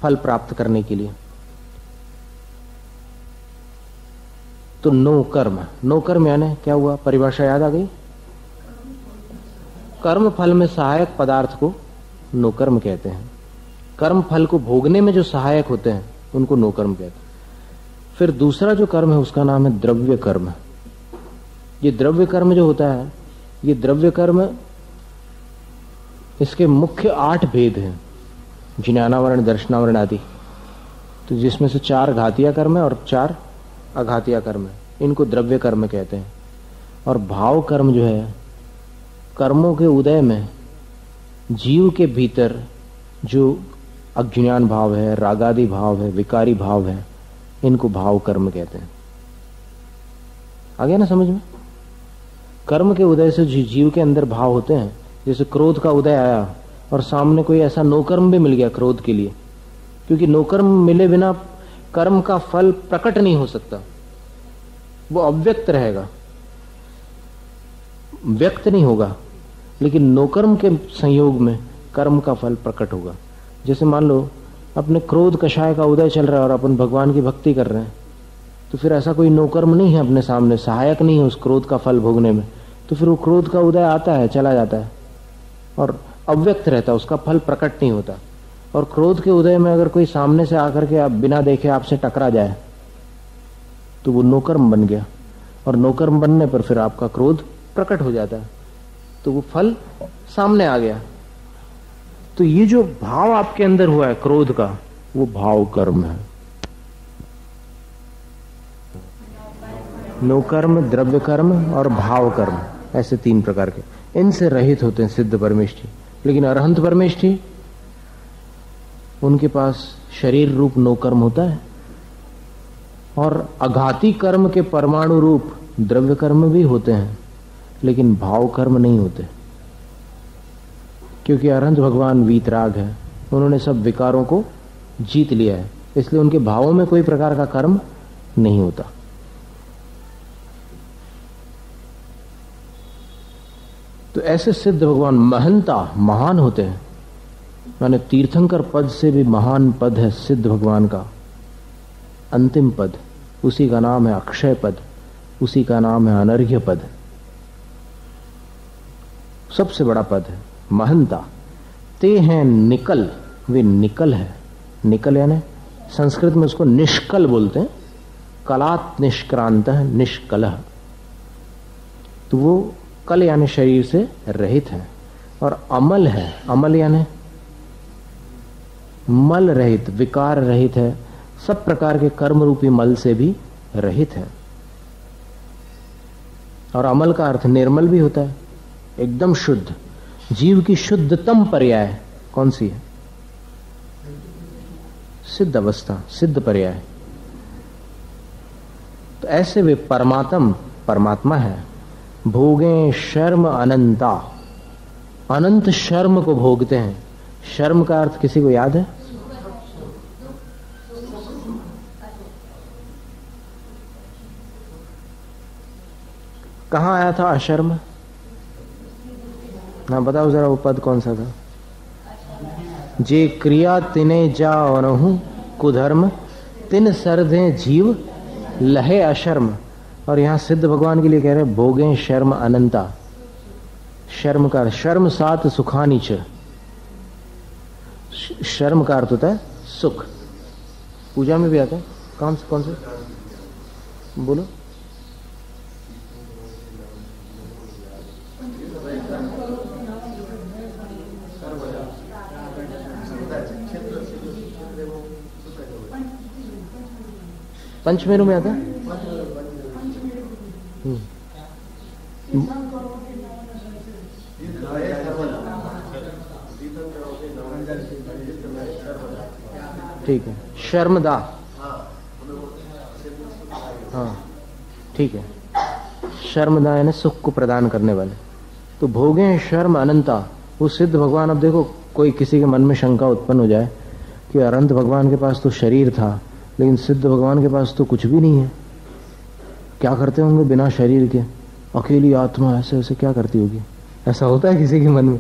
फल प्राप्त करने के लिए। तो नो कर्म, नो कर्म यानी क्या हुआ? परिभाषा याद आ गई? कर्म फल में सहायक पदार्थ को नो कर्म कहते हैं। कर्म फल को भोगने में जो सहायक होते हैं उनको नो कर्म कहते हैं। फिर दूसरा जो कर्म है उसका नाम है द्रव्य कर्म। ये द्रव्य कर्म जो होता है, ये द्रव्य कर्म, इसके मुख्य 8 भेद हैं, ज्ञानावरण, दर्शनावरण आदि। तो जिसमें से 4 घातीय कर्म है और 4 अघातीय कर्म है, इनको द्रव्य कर्म कहते हैं। और भाव कर्म जो है, कर्मों के उदय में जीव के भीतर जो अज्ञान भाव है, रागादि भाव है, विकारी भाव है, इनको भाव कर्म कहते हैं। आ गया ना समझ में? कर्म के उदय से जीव के अंदर भाव होते हैं। जैसे क्रोध का उदय आया और सामने कोई ऐसा नोकर्म भी मिल गया क्रोध के लिए, क्योंकि नोकर्म मिले बिना कर्म का फल प्रकट नहीं हो सकता, वो अव्यक्त रहेगा, व्यक्त नहीं होगा। लेकिन नोकर्म के संयोग में कर्म का फल प्रकट होगा। जैसे मान लो अपने क्रोध कषाय का उदय चल रहा है और अपन भगवान की भक्ति कर रहे हैं, तो फिर ऐसा कोई नोकर्म नहीं है अपने सामने, सहायक नहीं है उस क्रोध का फल भोगने में, तो फिर वो क्रोध का उदय आता है, चला जाता है और अव्यक्त रहता है, उसका फल प्रकट नहीं होता। और क्रोध के उदय में अगर कोई सामने से आकर के आप बिना देखे आपसे टकरा जाए तो वो नोकर्म बन गया, और नोकर्म बनने पर फिर आपका क्रोध प्रकट हो जाता है, तो वो फल सामने आ गया। तो ये जो भाव आपके अंदर हुआ है क्रोध का, वो भाव कर्म है। नो कर्म, द्रव्य कर्म और भाव कर्म, ऐसे 3 प्रकार के। इनसे रहित होते हैं सिद्ध परमेष्ठी। लेकिन अरहंत परमेष्ठी, उनके पास शरीर रूप नो कर्म होता है, और अघाती कर्म के परमाणु रूप द्रव्य कर्म भी होते हैं, लेकिन भाव कर्म नहीं होते। क्योंकि अरहंत भगवान वीतराग है, उन्होंने सब विकारों को जीत लिया है, इसलिए उनके भावों में कोई प्रकार का कर्म नहीं होता। तो ऐसे सिद्ध भगवान महंता, महान होते हैं। माने तीर्थंकर पद से भी महान पद है सिद्ध भगवान का अंतिम पद, उसी का नाम है अक्षय पद, उसी का नाम है अनर्घ्य पद। सबसे बड़ा पद है महंता। ते हैं निकल, वे निकल है। निकल यानी संस्कृत में उसको निष्कल बोलते हैं, कलात् निष्क्रांत है, निष्कलः। तो वो कल यानी शरीर से रहित है। और अमल है, अमल यानी मल रहित, विकार रहित है, सब प्रकार के कर्म रूपी मल से भी रहित है। और अमल का अर्थ निर्मल भी होता है, एकदम शुद्ध। जीव की शुद्धतम पर्याय कौन सी है? सिद्ध अवस्था, सिद्ध पर्याय। तो ऐसे वे परमात्मा है। भोगे शर्म अनंता, अनंत शर्म को भोगते हैं। शर्म का अर्थ किसी को याद है? कहां आया था अशर्म? हाँ बताओ जरा, वो पद कौन सा था? जे क्रिया तिने जा और कुधर्म, तिन सरधे जीव लहे अशर्म। और यहां सिद्ध भगवान के लिए कह रहे हैं भोगे शर्म अनंता। शर्म का शर्म सात सुखानी च, शर्म का अर्थ होता है सुख। पूजा में भी आता है। कौन से बोलो? पंचमेरु में आता है। ठीक है, शर्मदा। हाँ ठीक है, शर्मदा यानी सुख को प्रदान करने वाले। तो भोगे शर्म अनंता, वो सिद्ध भगवान। अब देखो, कोई किसी के मन में शंका उत्पन्न हो जाए कि अनंत भगवान के पास तो शरीर था, लेकिन सिद्ध भगवान के पास तो कुछ भी नहीं है, क्या करते होंगे बिना शरीर के? अकेली आत्मा ऐसे ऐसे क्या करती होगी? ऐसा होता है किसी के मन में?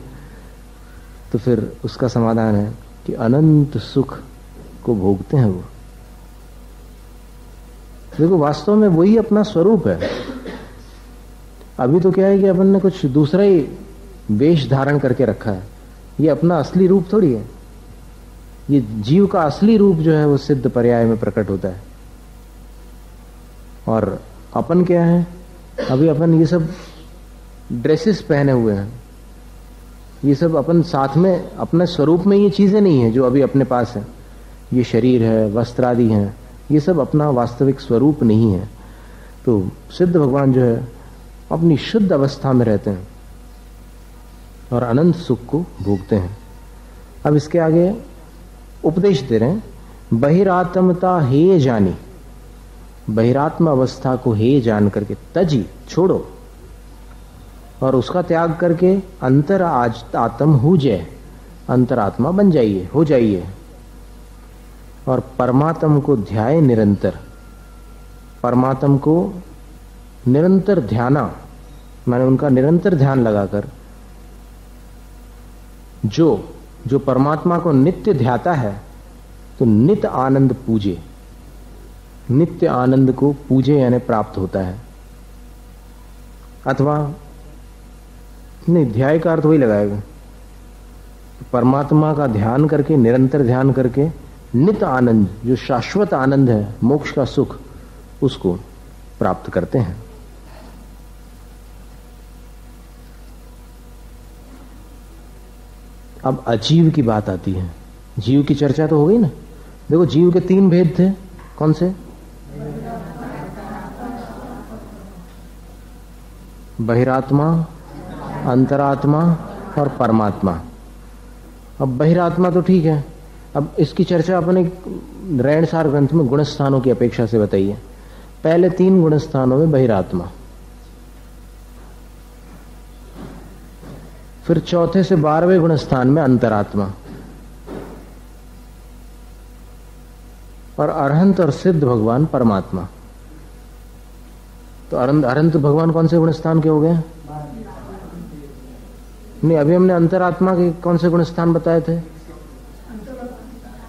तो फिर उसका समाधान है कि अनंत सुख को भोगते हैं वो। देखो वास्तव में वही अपना स्वरूप है। अभी तो क्या है कि अपन ने कुछ दूसरा ही वेश धारण करके रखा है। ये अपना असली रूप थोड़ी है। ये जीव का असली रूप जो है वो सिद्ध पर्याय में प्रकट होता है। और अपन क्या है, अभी अपन ये सब ड्रेसेस पहने हुए हैं, ये सब अपन साथ में अपने स्वरूप में ये चीजें नहीं है जो अभी अपने पास है। ये शरीर है, वस्त्र आदि हैं, ये सब अपना वास्तविक स्वरूप नहीं है। तो सिद्ध भगवान जो है अपनी शुद्ध अवस्था में रहते हैं और अनंत सुख को भोगते हैं। अब इसके आगे उपदेश दे रहे हैं, बहिरात्मता हे जानी, बहिरात्म अवस्था को हे जान करके तजी छोड़ो और उसका त्याग करके अंतर आज आत्म हो जाए, अंतरात्मा बन जाइए, हो जाइए और परमात्म को ध्याय निरंतर। परमात्म को निरंतर ध्याना माने उनका निरंतर ध्यान लगाकर जो परमात्मा को नित्य ध्याता है तो नित्य आनंद पूजे, नित्य आनंद को पूजे यानी प्राप्त होता है। अथवा नहीं, ध्याय का अर्थ वही लगाएगा, परमात्मा का ध्यान करके, निरंतर ध्यान करके नित्य आनंद, जो शाश्वत आनंद है, मोक्ष का सुख, उसको प्राप्त करते हैं। अब अजीव की बात आती है। जीव की चर्चा तो हो गई ना। देखो जीव के 3 भेद थे, कौन से? बहिरात्मा, अंतरात्मा और परमात्मा। अब बहिरात्मा तो ठीक है, अब इसकी चर्चा अपने रैणसार ग्रंथ में गुणस्थानों की अपेक्षा से बताइए। पहले 3 गुणस्थानों में बहिरात्मा, फिर चौथे से 12वें गुणस्थान में अंतरात्मा, और अरहंत और सिद्ध भगवान परमात्मा। तो अरहंत भगवान कौन से गुणस्थान के हो गए? नहीं, अभी हमने अंतरात्मा के कौन से गुणस्थान बताए थे?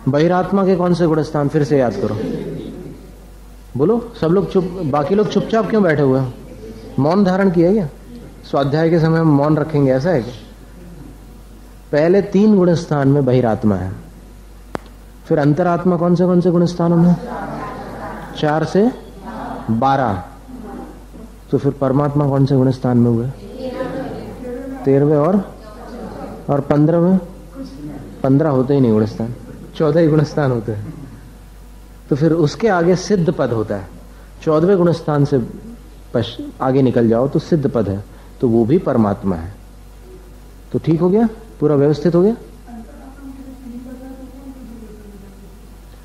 बहिरात्मा के कौन से गुणस्थान? फिर से याद करो, बोलो। सब लोग चुप, बाकी लोग चुपचाप क्यों बैठे हुए हैं? मौन धारण किया क्या? स्वाध्याय के समय हम मौन रखेंगे, ऐसा है क्या? पहले 3 गुणस्थान में बहिरात्मा है, फिर अंतरात्मा कौन से गुणस्थानों में? 4 से 12। तो फिर परमात्मा कौन से गुणस्थान में हुए? 13वें और 15वें? 15 होते ही नहीं गुणस्थान, 14 ही गुणस्थान होते हैं। तो फिर उसके आगे सिद्ध पद होता है। 14वें गुणस्थान से आगे निकल जाओ तो सिद्ध पद है, तो वो भी परमात्मा है। तो ठीक हो गया, पूरा व्यवस्थित हो गया।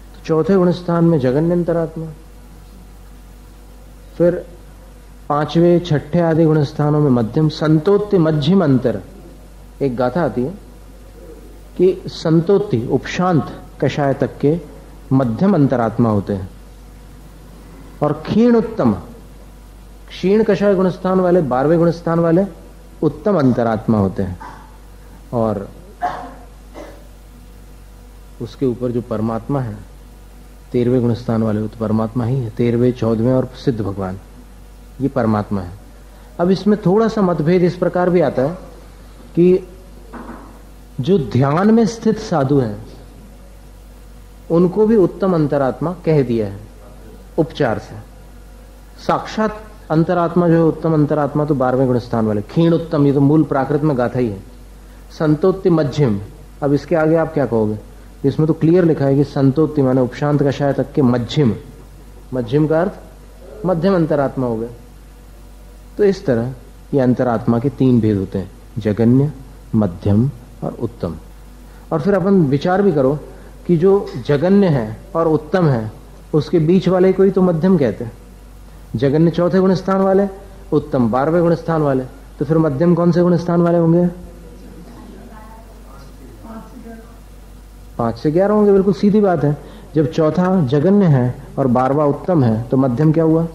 तो चौथे गुणस्थान में जगन्य अंतरात्मा, फिर 5वें 6ठे आदि गुणस्थानों में मध्यम, संतोत्ति मध्यम अंतर। एक गाथा आती है कि संतोत्ति उपशांत कषाय तक के मध्यम अंतरात्मा होते हैं, और क्षीण उत्तम, क्षीण कषाय गुणस्थान वाले 12वें गुणस्थान वाले उत्तम अंतरात्मा होते हैं। और उसके ऊपर जो परमात्मा है 13वें गुणस्थान वाले, वो तो परमात्मा ही है। 13वें 14वें और सिद्ध भगवान, ये परमात्मा है। अब इसमें थोड़ा सा मतभेद इस प्रकार भी आता है कि जो ध्यान में स्थित साधु हैं उनको भी उत्तम अंतरात्मा कह दिया है उपचार से। साक्षात अंतरात्मा जो है उत्तम अंतरात्मा तो 12वें गुणस्थान वाले, क्षीण उत्तम, ये तो मूल प्राकृत में गाथा ही है। संतोत्ति मध्यम, अब इसके आगे आप क्या कहोगे? इसमें तो क्लियर लिखा है कि संतोत्ति माने उपशांत कषाय तक के मध्यम, मध्यम का अर्थ मध्यम अंतरात्मा हो गया। तो इस तरह ये अंतरात्मा के 3 भेद होते हैं, जगन्य, मध्यम और उत्तम। और फिर अपन विचार भी करो कि जो जगन्य है और उत्तम है उसके बीच वाले को ही तो मध्यम कहते हैं। जगन्य 4थे गुणस्थान वाले, उत्तम 12वें गुणस्थान वाले, तो फिर मध्यम कौन से गुणस्थान वाले होंगे? 5 से 11 होंगे, बिल्कुल सीधी बात है। जब चौथा जगन्य है और 12वां उत्तम है तो मध्यम क्या हुआ?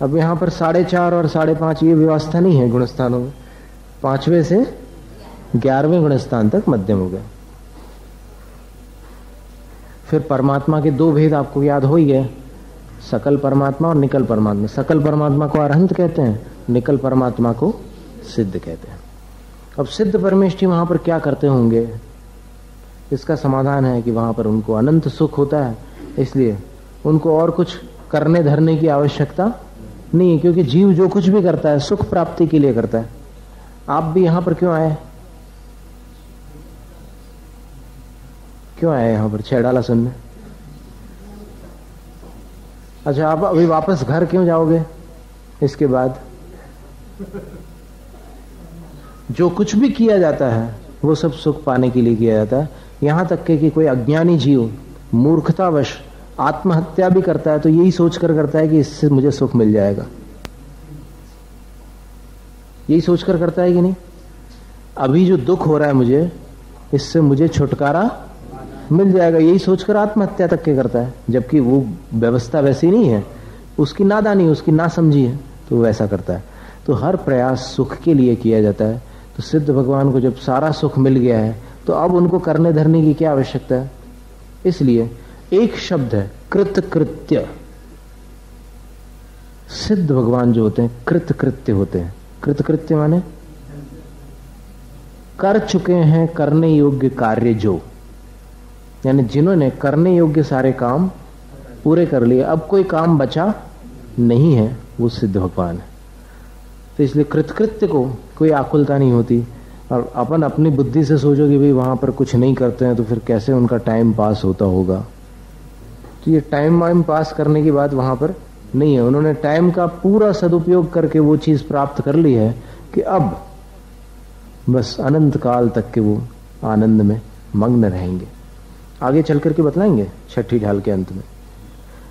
अब यहां पर 4.5 और 5.5 ये व्यवस्था नहीं है गुणस्थानों में, 5वें से 11वें गुणस्थान तक मध्यम हो गया। फिर परमात्मा के दो भेद आपको याद हो ही गए, सकल परमात्मा और निकल परमात्मा। सकल परमात्मा को अरहंत कहते हैं, निकल परमात्मा को सिद्ध कहते हैं। अब सिद्ध परमेष्ठी वहां पर क्या करते होंगे, इसका समाधान है कि वहां पर उनको अनंत सुख होता है, इसलिए उनको और कुछ करने धरने की आवश्यकता नहीं है, क्योंकि जीव जो कुछ भी करता है सुख प्राप्ति के लिए करता है। आप भी यहां पर क्यों आए, क्यों आए यहां पर छेड़ाला सुनने? अच्छा, आप अभी वापस घर क्यों जाओगे इसके बाद? जो कुछ भी किया जाता है वो सब सुख पाने के लिए किया जाता है। यहां तक कि कोई अज्ञानी जीव मूर्खतावश आत्महत्या भी करता है तो यही सोचकर करता है कि इससे मुझे सुख मिल जाएगा। यही सोचकर करता है कि नहीं? अभी जो दुख हो रहा है मुझे, इससे मुझे छुटकारा मिल जाएगा, यही सोचकर आत्महत्या तक के करता है। जबकि वो व्यवस्था वैसी नहीं है, उसकी नादानी, उसकी नासमझी है, तो वो वैसा करता है। तो हर प्रयास सुख के लिए किया जाता है। तो सिद्ध भगवान को जब सारा सुख मिल गया है तो अब उनको करने धरने की क्या आवश्यकता है? इसलिए एक शब्द है कृतकृत्य। सिद्ध भगवान जो होते हैं कृतकृत्य होते हैं। कृतकृत्य माने कर चुके हैं करने योग्य कार्य, जो यानी जिन्होंने करने योग्य सारे काम पूरे कर लिए, अब कोई काम बचा नहीं है, वो सिद्ध भगवान है। तो इसलिए कृतकृत्य को कोई आकुलता नहीं होती। और अपन अपनी बुद्धि से सोचो कि भाई वहां पर कुछ नहीं करते हैं तो फिर कैसे उनका टाइम पास होता होगा। तो ये टाइम वाइम पास करने की बात वहां पर नहीं है। उन्होंने टाइम का पूरा सदुपयोग करके वो चीज प्राप्त कर ली है कि अब बस अनंत काल तक के वो आनंद में मग्न रहेंगे। आगे चल करके बतलाएंगे छठी ढाल के अंत में।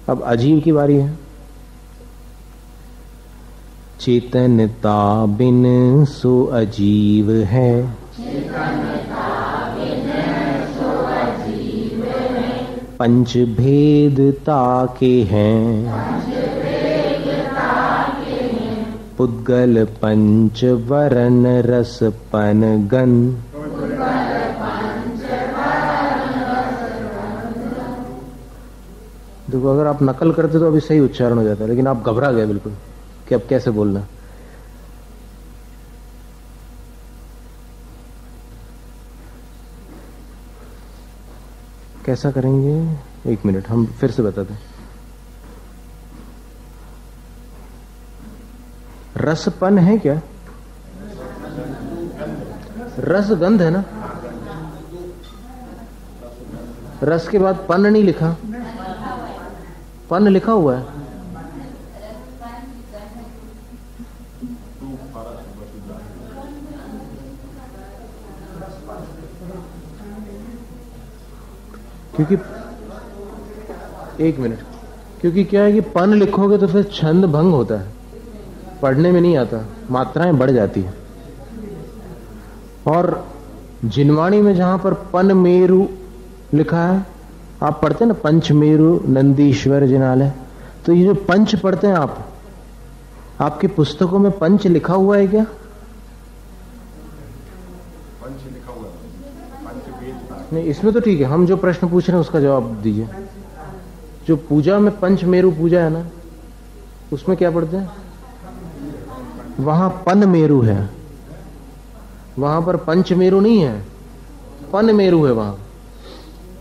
अब अजीव की बारी है। चेतनता बिन सो अजीव है, पंच भेदता के हैं, पुद्गल पंच वरण रस पन गन। देखो, अगर आप नकल करते तो अभी सही उच्चारण हो जाता है, लेकिन आप घबरा गए बिल्कुल कि अब कैसे बोलना। कैसा करेंगे? एक मिनट, हम फिर से बताते हैं। रसपन है क्या? रस गंध है ना? रस के बाद पन नहीं लिखा, पन लिखा हुआ है। क्योंकि एक मिनट, क्योंकि क्या है कि पन लिखोगे तो फिर छंद भंग होता है, पढ़ने में नहीं आता, मात्राएं बढ़ जाती है। और जिनवाणी में जहां पर पन मेरु लिखा है, आप पढ़ते हैं ना पंचमेरु नंदीश्वर जिनालय, तो ये जो पंच पढ़ते हैं आप, आपकी पुस्तकों में पंच लिखा हुआ है क्या? पंच लिखा हुआ है नहीं, इसमें तो ठीक है। हम जो प्रश्न पूछ रहे हैं उसका जवाब दीजिए। जो पूजा में पंचमेरु पूजा है ना, उसमें क्या पढ़ते हैं? वहां पन मेरु है, वहां पर पंचमेरु नहीं है, पन मेरु है वहां।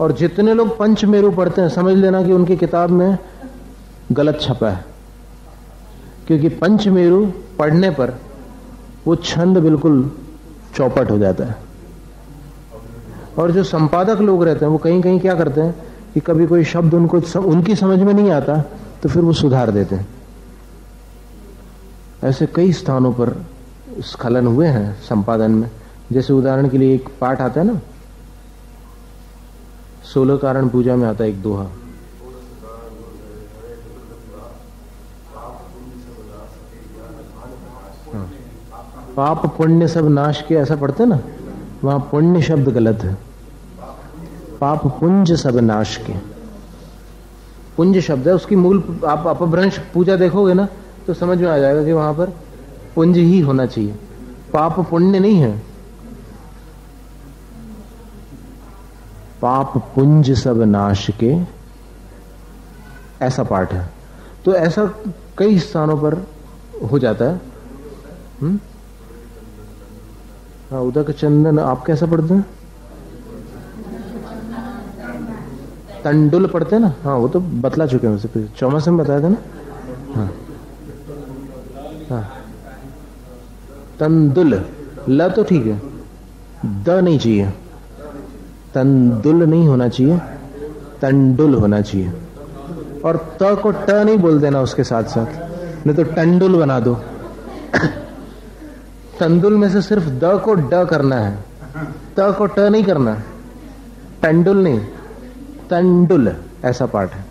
और जितने लोग पंचमेरु पढ़ते हैं समझ लेना कि उनकी किताब में गलत छपा है, क्योंकि पंचमेरु पढ़ने पर वो छंद बिल्कुल चौपट हो जाता है। और जो संपादक लोग रहते हैं वो कहीं कहीं क्या करते हैं कि कभी कोई शब्द उनकी समझ में नहीं आता तो फिर वो सुधार देते हैं। ऐसे कई स्थानों पर स्खलन हुए हैं संपादन में। जैसे उदाहरण के लिए एक पाठ आता है ना, 16 कारण पूजा में आता है एक दोहा, पाप पुण्य सब नाश के, ऐसा पढ़ते ना, वहां पुण्य शब्द गलत है, पाप पुंज सब नाश के। पुंज शब्द है, उसकी मूल आप अपभ्रंश पूजा देखोगे ना तो समझ में आ जाएगा कि वहां पर पुंज ही होना चाहिए, पाप पुण्य नहीं है। पाप पुंज सब नाश के, ऐसा पाठ है। तो ऐसा कई स्थानों पर हो जाता है। हाँ, उदक चंदन आप कैसा पढ़ते हैं? तंडुल पढ़ते हैं ना? हाँ, वो तो बतला चुके हैं वैसे, चौमासे में बताया था ना। हाँ हाँ, तंदुल, ल तो ठीक है, द नहीं चाहिए, तंदुल नहीं होना चाहिए, तंडुल होना चाहिए। और त को ट नहीं बोल देना उसके साथ साथ, नहीं तो टंडुल बना दो। तंदुल में से सिर्फ द को ड करना है, त को ट नहीं करना, टंडुल नहीं, तंडुल, ऐसा पाठ है।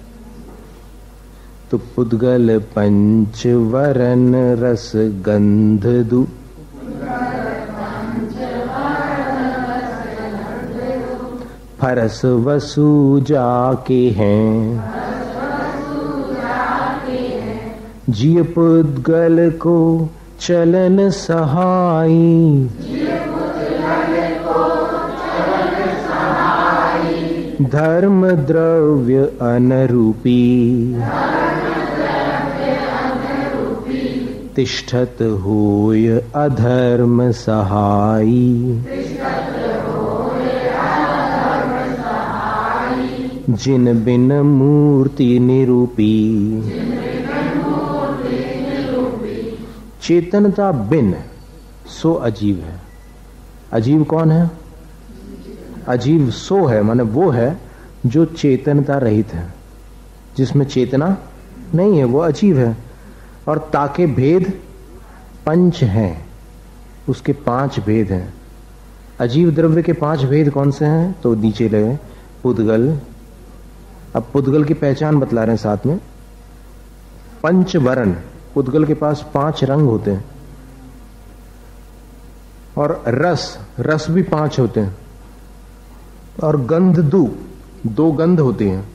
तो पुद्गल पंच वरन रस गंध दु, फरस वसु जाके हैं, जिय पुद्गल को चलन सहाई, धर्म द्रव्य अनरूपी, तिष्ठत होय अधर्म सहाई, जिन बिन मूर्ति निरूपी। चेतनता बिन सो अजीव है। अजीव कौन है? अजीव सो है, माने वो है जो चेतनता रहित है, जिसमें चेतना नहीं है, वो अजीव है। और ताके भेद पंच हैं, उसके 5 भेद हैं। अजीव द्रव्य के 5 भेद कौन से हैं? तो नीचे लगे पुद्गल। अब पुद्गल की पहचान बतला रहे हैं साथ में। पंचवर्ण, पुद्गल के पास 5 रंग होते हैं। और रस, रस भी 5 होते हैं। और गंध दु, 2 गंध होती हैं।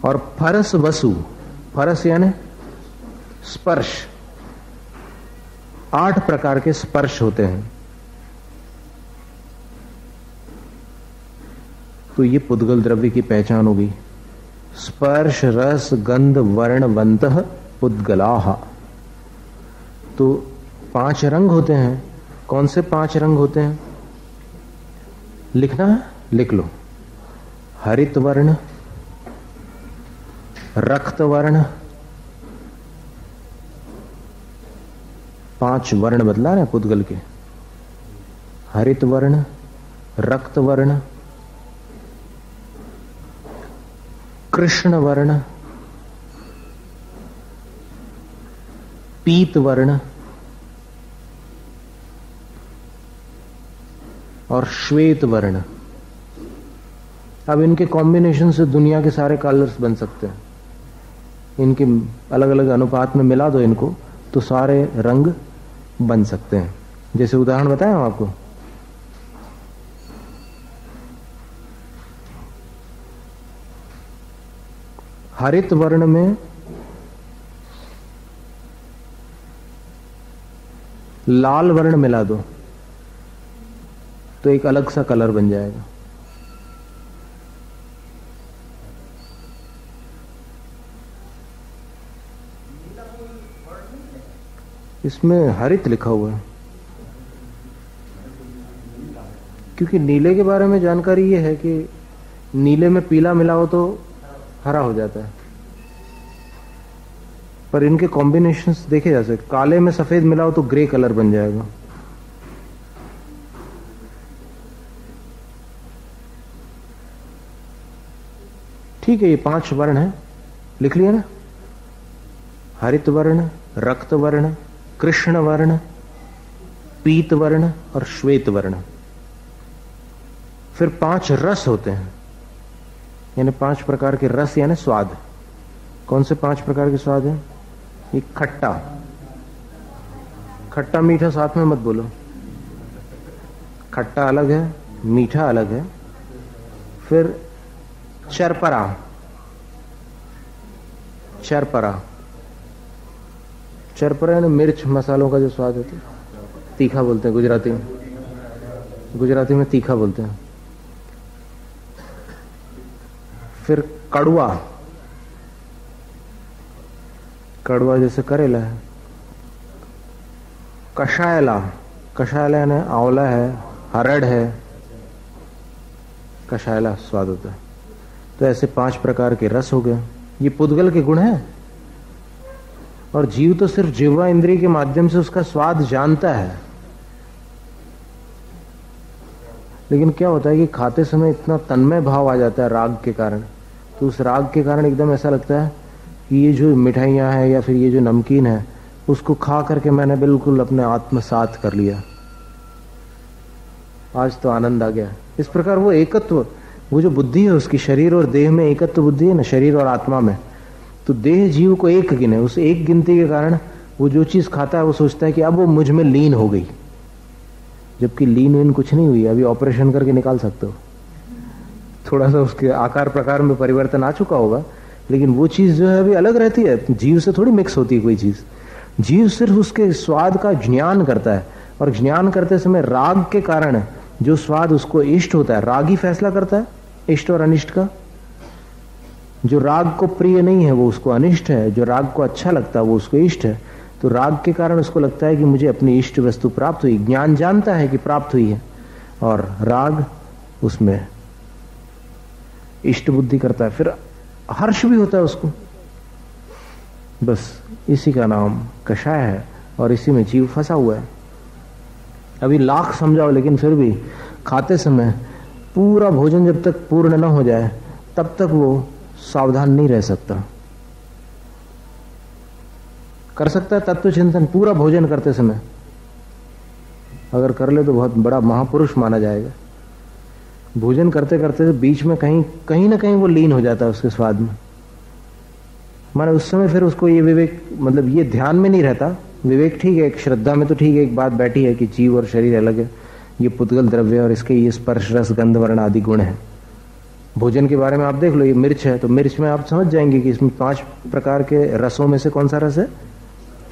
और फरस वसु, फरस यानी स्पर्श, 8 प्रकार के स्पर्श होते हैं। तो ये पुद्गल द्रव्य की पहचान हो गई। स्पर्श रस गंध वर्णवंतः पुद्गलाः। तो 5 रंग होते हैं। कौन से 5 रंग होते हैं? लिखना है? लिख लो। हरित वर्ण, रक्त वर्ण, 5 वर्ण बतला रहे हैं पुद्गल के। हरित वर्ण, रक्त वर्ण, कृष्ण वर्ण, पीत वर्ण और श्वेत वर्ण। अब इनके कॉम्बिनेशन से दुनिया के सारे कलर्स बन सकते हैं। इनके अलग अलग अनुपात में मिला दो इनको, तो सारे रंग बन सकते हैं। जैसे उदाहरण बताया हूं आपको। हरित वर्ण में लाल वर्ण मिला दो तो एक अलग सा कलर बन जाएगा। इसमें हरित लिखा हुआ है, क्योंकि नीले के बारे में जानकारी यह है कि नीले में पीला मिला हो तो हरा हो जाता है। पर इनके कॉम्बिनेशंस देखे जा सकते। काले में सफेद मिला हो तो ग्रे कलर बन जाएगा। ठीक है, ये 5 वर्ण है, लिख लिया ना। हरित वर्ण, रक्त वर्ण, कृष्ण वर्ण, पीत वर्ण और श्वेत वर्ण। फिर 5 रस होते हैं, यानी 5 प्रकार के रस यानी स्वाद। कौन से 5 प्रकार के स्वाद हैं? ये खट्टा, खट्टा मीठा साथ में मत बोलो। खट्टा अलग है, मीठा अलग है। फिर चरपरा, चरपरा, चरपरा यानी मिर्च मसालों का जो स्वाद होता है, तीखा बोलते हैं गुजराती में। गुजराती में तीखा बोलते हैं। कड़वा, कड़वा जैसे करेला है। कषायला, कषायला यानी आंवला है, हरड़ है, कषायला स्वाद होता है। तो ऐसे 5 प्रकार के रस हो गए। ये पुद्गल के गुण हैं। और जीव तो सिर्फ जिह्वा इंद्रिय के माध्यम से उसका स्वाद जानता है। लेकिन क्या होता है कि खाते समय इतना तन्मय भाव आ जाता है राग के कारण, तो उस राग के कारण एकदम ऐसा लगता है कि ये जो मिठाइयाँ हैं या फिर ये जो नमकीन है, उसको खा करके मैंने बिल्कुल अपने आत्मसात कर लिया, आज तो आनंद आ गया। इस प्रकार वो एकत्व, वो जो बुद्धि है उसकी, शरीर और देह में एकत्व बुद्धि है ना, शरीर और आत्मा में, तो देह जीव को एक गिने। उस एक गिनती के कारण वो जो चीज खाता है वो सोचता है कि अब वो मुझ में लीन हो गई, जबकि लीन कुछ नहीं हुई। अभी ऑपरेशन करके निकाल सकते हो, थोड़ा सा उसके आकार प्रकार में परिवर्तन आ चुका होगा, लेकिन वो चीज जो है अभी अलग रहती है, जीव से थोड़ी मिक्स होती है कोई चीज। जीव सिर्फ उसके स्वाद का ज्ञान करता है, और ज्ञान करते समय राग के कारण जो स्वाद उसको इष्ट होता है, राग ही फैसला करता है इष्ट और अनिष्ट का। जो राग को प्रिय नहीं है वो उसको अनिष्ट है, जो राग को अच्छा लगता है वो उसको इष्ट है। तो राग के कारण उसको लगता है कि मुझे अपनी इष्ट वस्तु प्राप्त हुई, ज्ञान जानता है कि प्राप्त हुई है, और राग उसमें इष्ट बुद्धि करता है, फिर हर्ष भी होता है उसको। बस इसी का नाम कषाय है, और इसी में जीव फंसा हुआ है। अभी लाख समझाओ, लेकिन फिर भी खाते समय पूरा भोजन जब तक पूर्ण न हो जाए तब तक वो सावधान नहीं रह सकता। कर सकता है तत्व चिंतन पूरा भोजन करते समय, अगर कर ले तो बहुत बड़ा महापुरुष माना जाएगा। भोजन करते करते बीच में कहीं ना कहीं वो लीन हो जाता है उसके स्वाद में, माने उस समय फिर उसको ये विवेक, मतलब ये ध्यान में नहीं रहता। विवेक ठीक है, एक श्रद्धा में तो ठीक है, एक बात बैठी है कि जीव और शरीर अलग है, ये पुद्गल द्रव्य और इसके ये स्पर्श रस गंध वर्ण आदि गुण है। भोजन के बारे में आप देख लो, ये मिर्च है, तो मिर्च में आप समझ जाएंगे कि इसमें 5 प्रकार के रसों में से कौन सा रस है,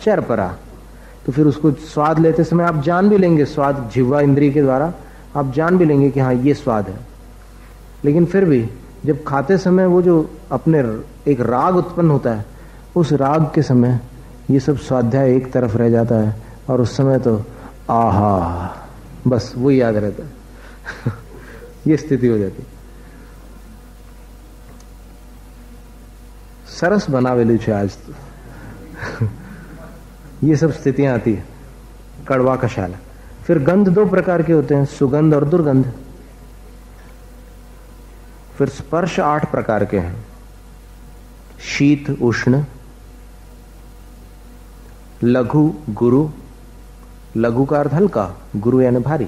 चरपरा। तो फिर उसको स्वाद लेते समय आप जान भी लेंगे, स्वाद जिह्वा इंद्रिय के द्वारा आप जान भी लेंगे कि हाँ ये स्वाद है। लेकिन फिर भी जब खाते समय वो जो अपने एक राग उत्पन्न होता है, उस राग के समय ये सब स्वाध्याय एक तरफ रह जाता है, और उस समय तो आहा बस वो याद रहता है ये स्थिति हो जाती। सरस बनावेलू छे आज तो ये सब स्थितियां आती है। कड़वा कषायला। फिर गंध 2 प्रकार के होते हैं, सुगंध और दुर्गंध। फिर स्पर्श 8 प्रकार के हैं, शीत उष्ण, लघु गुरु, लघु का अर्थ हल्का, गुरु यानी भारी,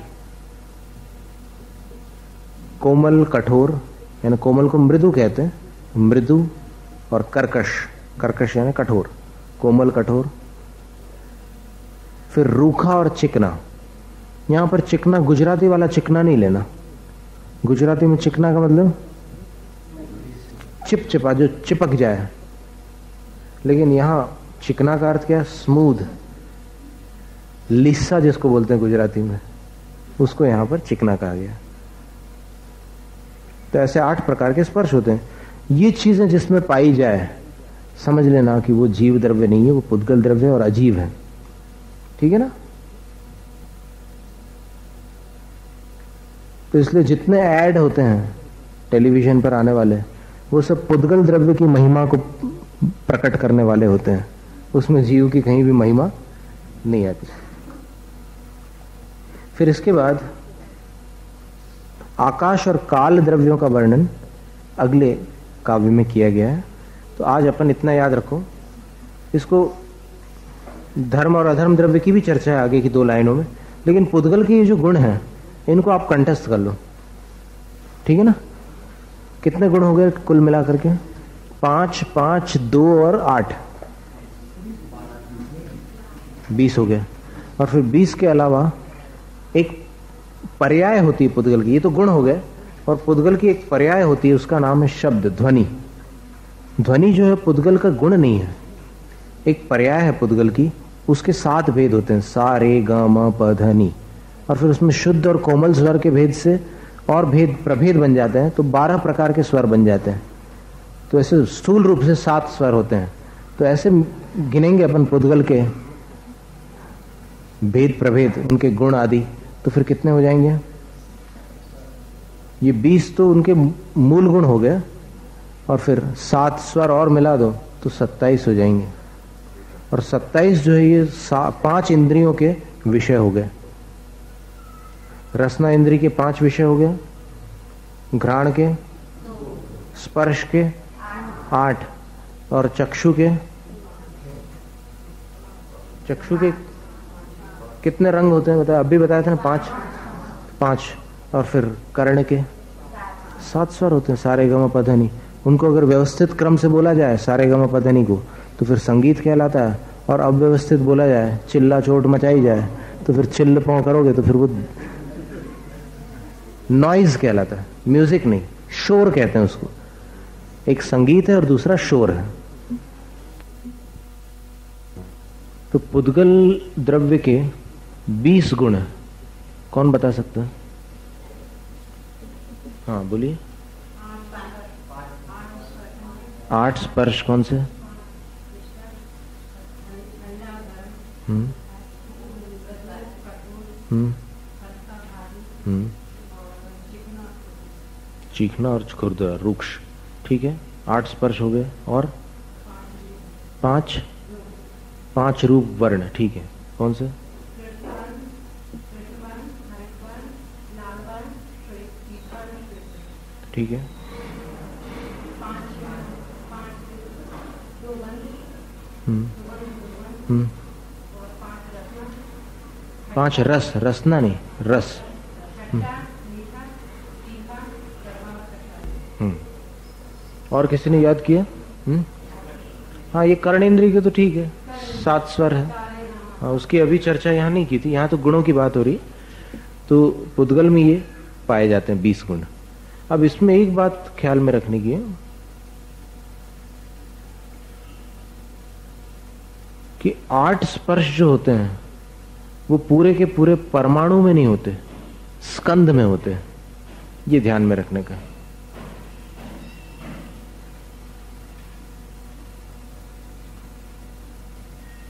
कोमल कठोर, यानी कोमल को मृदु कहते हैं, मृदु, और कर्कश, कर्कश यानी कठोर, कोमल कठोर। फिर रूखा और चिकना। यहां पर चिकना गुजराती वाला चिकना नहीं लेना, गुजराती में चिकना का मतलब चिपचिपा, जो चिपक जाए, लेकिन यहां चिकना का अर्थ क्या है, स्मूथ, लिस्सा जिसको बोलते हैं गुजराती में, उसको यहां पर चिकना कहा गया। तो ऐसे 8 प्रकार के स्पर्श होते हैं। ये चीजें जिसमें पाई जाए, समझ लेना कि वो जीव द्रव्य नहीं है, वो पुद्गल द्रव्य और अजीव है। ठीक है ना? तो इसलिए जितने ऐड होते हैं टेलीविजन पर आने वाले, वो सब पुद्गल द्रव्य की महिमा को प्रकट करने वाले होते हैं, उसमें जीव की कहीं भी महिमा नहीं आती। फिर इसके बाद आकाश और काल द्रव्यों का वर्णन अगले काव्य में किया गया है। तो आज अपन इतना याद रखो, इसको धर्म और अधर्म द्रव्य की भी चर्चा है आगे की 2 लाइनों में, लेकिन पुद्गल के ये जो गुण हैं इनको आप कंठस्थ कर लो। ठीक है ना? कितने गुण हो गए कुल मिलाकर के? 5, 5, 2 और 8, 20 हो गए। और फिर 20 के अलावा एक पर्याय होती है पुद्गल की, ये तो गुण हो गए, और पुद्गल की एक पर्याय होती है, उसका नाम है शब्द, ध्वनि। ध्वनि जो है पुद्गल का गुण नहीं है, एक पर्याय है पुद्गल की, उसके 7 भेद होते हैं, सा रे ग म प ध नि, और फिर उसमें शुद्ध और कोमल स्वर के भेद से और भेद प्रभेद बन जाते हैं, तो 12 प्रकार के स्वर बन जाते हैं। तो ऐसे स्थूल रूप से 7 स्वर होते हैं। तो ऐसे गिनेंगे अपन पुद्गल के भेद प्रभेद, उनके गुण आदि, तो फिर कितने हो जाएंगे? ये 20 तो उनके मूल गुण हो गए, और फिर 7 स्वर और मिला दो तो 27 हो जाएंगे। और 27 जो है ये 5 इंद्रियों के विषय हो गए। रसना इंद्री के 5 विषय हो गए, घ्राण के, स्पर्श के 8, और चक्षु के कितने रंग होते हैं बताया? अभी बताया था ना, 5। और फिर कर्ण के 7 स्वर होते हैं, सारे गम पधनी। उनको अगर व्यवस्थित क्रम से बोला जाए सारे गम पधनी को, तो फिर संगीत कहलाता है। और अव्यवस्थित बोला जाए, चिल्ला चोट मचाई जाए, तो फिर चिल्ल पाँव करोगे तो फिर वो नॉइज कहलाता है, म्यूजिक नहीं, शोर कहते हैं उसको। एक संगीत है और दूसरा शोर है। तो पुद्गल द्रव्य के 20 गुण है। कौन बता सकता है? हाँ बोलिए। 8 स्पर्श कौन से? चीखना और खुरदरा, रुक्ष, ठीक है। 8 स्पर्श हो गए, और 5 रूप वर्ण, ठीक है। कौन से? ठीक है। 5 रस, रसना नहीं, रस। और किसी ने याद किया? हाँ, ये कर्णेंद्रिय के तो ठीक है, 7 स्वर है। हाँ, उसकी अभी चर्चा यहाँ नहीं की थी, यहाँ तो गुणों की बात हो रही। तो पुद्गल में ये पाए जाते हैं 20 गुण। अब इसमें एक बात ख्याल में रखने की है कि 8 स्पर्श जो होते हैं वो पूरे के पूरे परमाणु में नहीं होते, स्कंद में होते हैं। ये ध्यान में रखने का।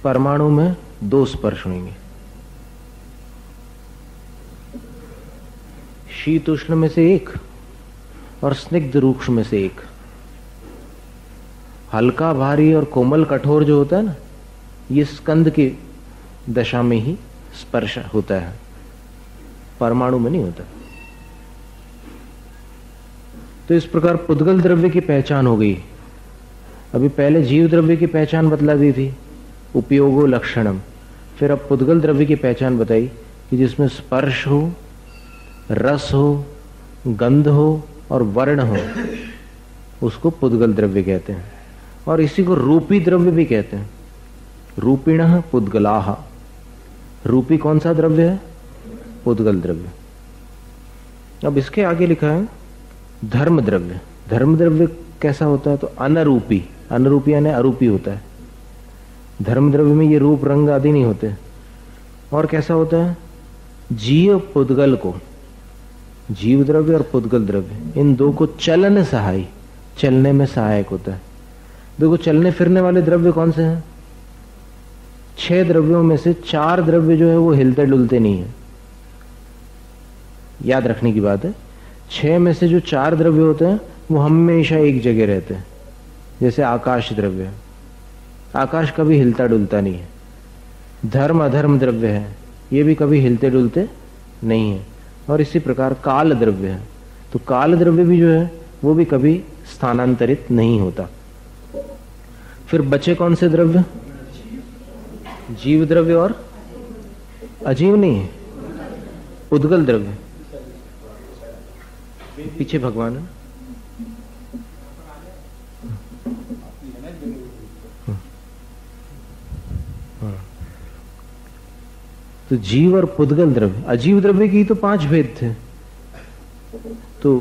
परमाणु में 2 स्पर्श होंगे, शीत उष्ण में से 1 और स्निग्ध रूक्ष में से 1। हल्का भारी और कोमल कठोर जो होता है ना, ये स्कंद की दशा में ही स्पर्श होता है, परमाणु में नहीं होता। तो इस प्रकार पुद्गल द्रव्य की पहचान हो गई। अभी पहले जीव द्रव्य की पहचान बतला दी थी, उपयोगो लक्षणम। फिर अब पुद्गल द्रव्य की पहचान बताई कि जिसमें स्पर्श हो, रस हो, गंध हो और वर्ण हो, उसको पुद्गल द्रव्य कहते हैं। और इसी को रूपी द्रव्य भी कहते हैं। रूपिणः पुद्गलाः। रूपी कौन सा द्रव्य है? पुद्गल द्रव्य। अब इसके आगे लिखा है धर्म द्रव्य। धर्म द्रव्य कैसा होता है? तो अनरूपी, अनरूपी यानी अरूपी होता है। धर्म द्रव्य में ये रूप रंग आदि नहीं होते। और कैसा होता है? जीव पुद्गल को, जीव द्रव्य और पुद्गल द्रव्य, इन दो को चलन सहाय, चलने में सहायक होता है। देखो, चलने फिरने वाले द्रव्य कौन से हैं? 6 द्रव्यों में से 4 द्रव्य जो है वो हिलते डुलते नहीं है। याद रखने की बात है। 6 में से जो 4 द्रव्य होते हैं वो हमेशा एक जगह रहते हैं। जैसे आकाश द्रव्य है, आकाश कभी हिलता डुलता नहीं है। धर्म अधर्म द्रव्य है, ये भी कभी हिलते डुलते नहीं है। और इसी प्रकार काल द्रव्य है, तो काल द्रव्य भी जो है वो भी कभी स्थानांतरित नहीं होता। फिर बचे कौन से द्रव्य? जीव द्रव्य और अजीव नहीं है, पुद्गल द्रव्य। पीछे भगवान है। तो जीव और पुद्गल द्रव्य। अजीव द्रव्य की तो 5 भेद थे। तो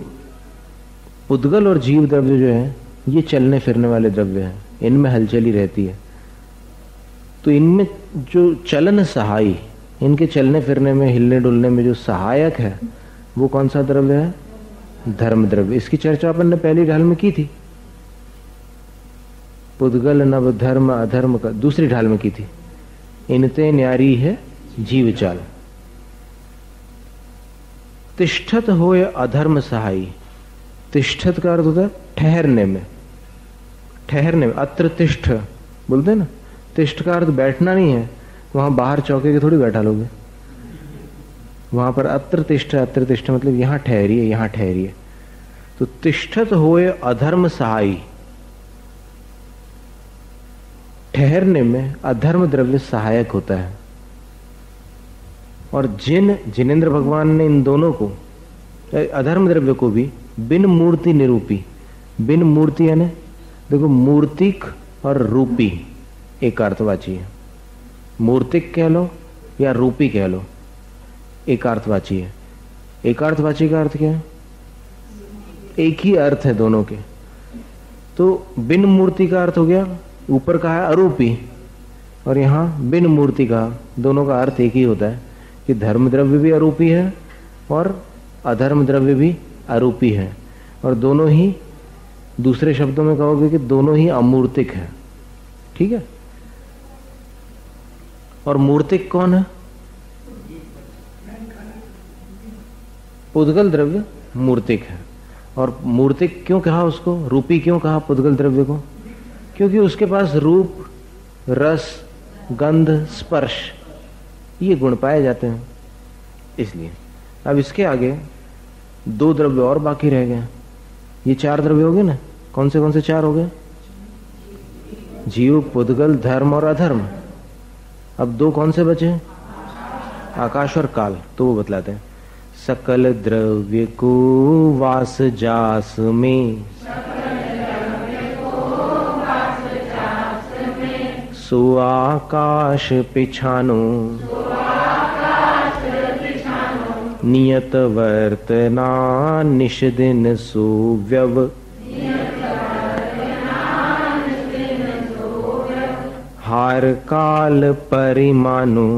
पुद्गल और जीव द्रव्य जो है ये चलने फिरने वाले द्रव्य हैं, इनमें हलचली रहती है। तो इनमें जो चलन सहाय, इनके चलने फिरने में, हिलने डुलने में जो सहायक है वो कौन सा द्रव्य है? धर्म द्रव्य। इसकी चर्चा अपन ने पहली ढाल में की थी। पुद्गल नव धर्म अधर्म का दूसरी ढाल में की थी। इनते न्यारी है जीव चाल। तिष्ठत होय अधर्म सहाई। तिष्ठत का अर्थ होता है ठहरने में, ठहरने में। अत्र तिष्ठ बोलते हैं ना, तिष्ठ का अर्थ बैठना नहीं है, वहां बाहर चौके के थोड़ी बैठा लोगे, वहां पर अत्र तिष्ठ मतलब यहां ठहरिए, यहां ठहरिए। तो तिष्ठत होए अधर्म सहाई, ठहरने में अधर्म द्रव्य सहायक होता है। और जिनेंद्र भगवान ने इन दोनों को, अधर्म द्रव्य को भी बिन मूर्ति निरूपी, बिन मूर्ति यानी देखो मूर्तिक और रूपी एक अर्थवाची है, मूर्तिक कह लो या रूपी कह लो, एक अर्थवाची है। एक अर्थवाची का अर्थ क्या है? एक ही अर्थ है दोनों के। तो बिन मूर्ति का अर्थ हो गया, ऊपर का है अरूपी और यहां बिन मूर्ति का, दोनों का अर्थ एक ही होता है कि धर्म द्रव्य भी अरूपी है और अधर्म द्रव्य भी अरूपी है, और दोनों ही, दूसरे शब्दों में कहोगे कि दोनों ही अमूर्तिक है। ठीक है। और मूर्तिक कौन है? पुद्गल द्रव्य मूर्तिक है। और मूर्तिक क्यों कहा उसको, रूपी क्यों कहा पुद्गल द्रव्य को? क्योंकि उसके पास रूप, रस, गंध, स्पर्श ये गुण पाए जाते हैं, इसलिए। अब इसके आगे दो द्रव्य और बाकी रह गए। ये चार द्रव्य हो गए ना, कौन से चार हो गए? जीव, पुद्गल, धर्म और अधर्म। अब दो कौन से बचे? आकाश और काल। तो वो बतलाते हैं, सकल द्रव्य को वास जास में, सो आकाश पिछानो, नियत वर्तना निश दिन सो व्यव, हार काल परिमानो,